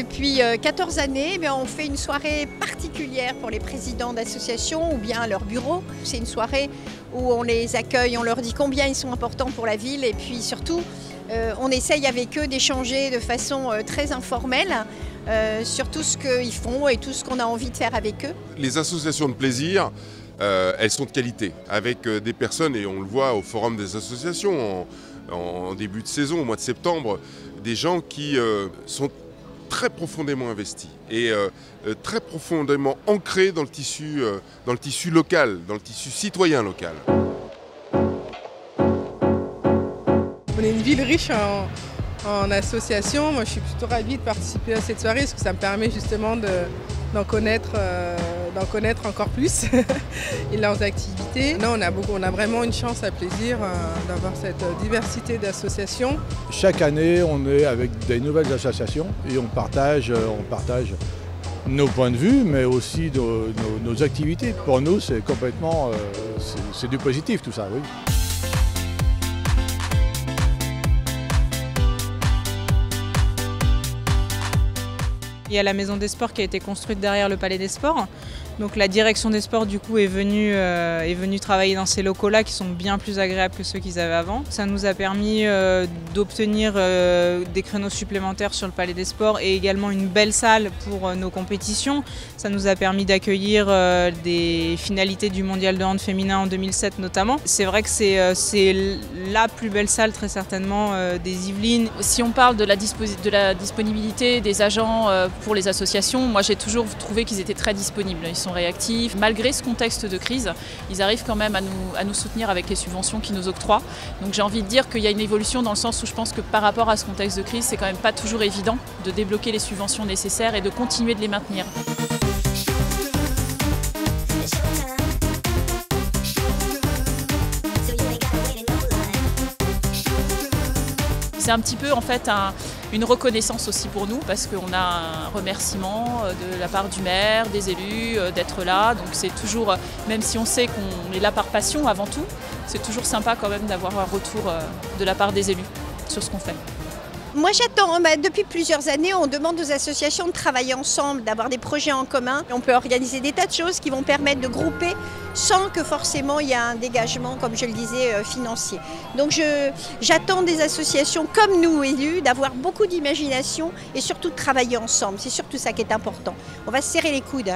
Depuis 14 années, on fait une soirée particulière pour les présidents d'associations ou bien leur bureau. C'est une soirée où on les accueille, on leur dit combien ils sont importants pour la ville et puis surtout, on essaye avec eux d'échanger de façon très informelle sur tout ce qu'ils font et tout ce qu'on a envie de faire avec eux. Les associations de plaisir, elles sont de qualité, avec des personnes, et on le voit au Forum des associations en début de saison, au mois de septembre, des gens qui sont très profondément investis et très profondément ancrés dans le tissu local, dans le tissu citoyen local. On est une ville riche en associations. Moi, je suis plutôt ravie de participer à cette soirée parce que ça me permet justement d'en connaître encore plus et leurs activités. Là, on a vraiment une chance à plaisir d'avoir cette diversité d'associations. Chaque année, on est avec des nouvelles associations et on partage nos points de vue, mais aussi nos activités. Pour nous, c'est complètement c'est du positif tout ça, oui. Il y a la maison des sports qui a été construite derrière le palais des sports. Donc la direction des sports du coup est venue travailler dans ces locaux-là qui sont bien plus agréables que ceux qu'ils avaient avant. Ça nous a permis d'obtenir des créneaux supplémentaires sur le palais des sports et également une belle salle pour nos compétitions. Ça nous a permis d'accueillir des finalités du mondial de hand féminin en 2007 notamment. C'est vrai que c'est la plus belle salle très certainement des Yvelines. Si on parle de la disponibilité des agents pour les associations, moi j'ai toujours trouvé qu'ils étaient très disponibles. Ils sont réactifs. Malgré ce contexte de crise, ils arrivent quand même à nous soutenir avec les subventions qu'ils nous octroient. Donc j'ai envie de dire qu'il y a une évolution dans le sens où je pense que par rapport à ce contexte de crise, c'est quand même pas toujours évident de débloquer les subventions nécessaires et de continuer de les maintenir. C'est un petit peu en fait une reconnaissance aussi pour nous parce qu'on a un remerciement de la part du maire, des élus, d'être là. Donc c'est toujours, même si on sait qu'on est là par passion avant tout, c'est toujours sympa quand même d'avoir un retour de la part des élus sur ce qu'on fait. Moi j'attends, depuis plusieurs années on demande aux associations de travailler ensemble, d'avoir des projets en commun. On peut organiser des tas de choses qui vont permettre de grouper sans que forcément il y ait un dégagement, comme je le disais, financier. Donc j'attends des associations comme nous élus d'avoir beaucoup d'imagination et surtout de travailler ensemble. C'est surtout ça qui est important. On va se serrer les coudes.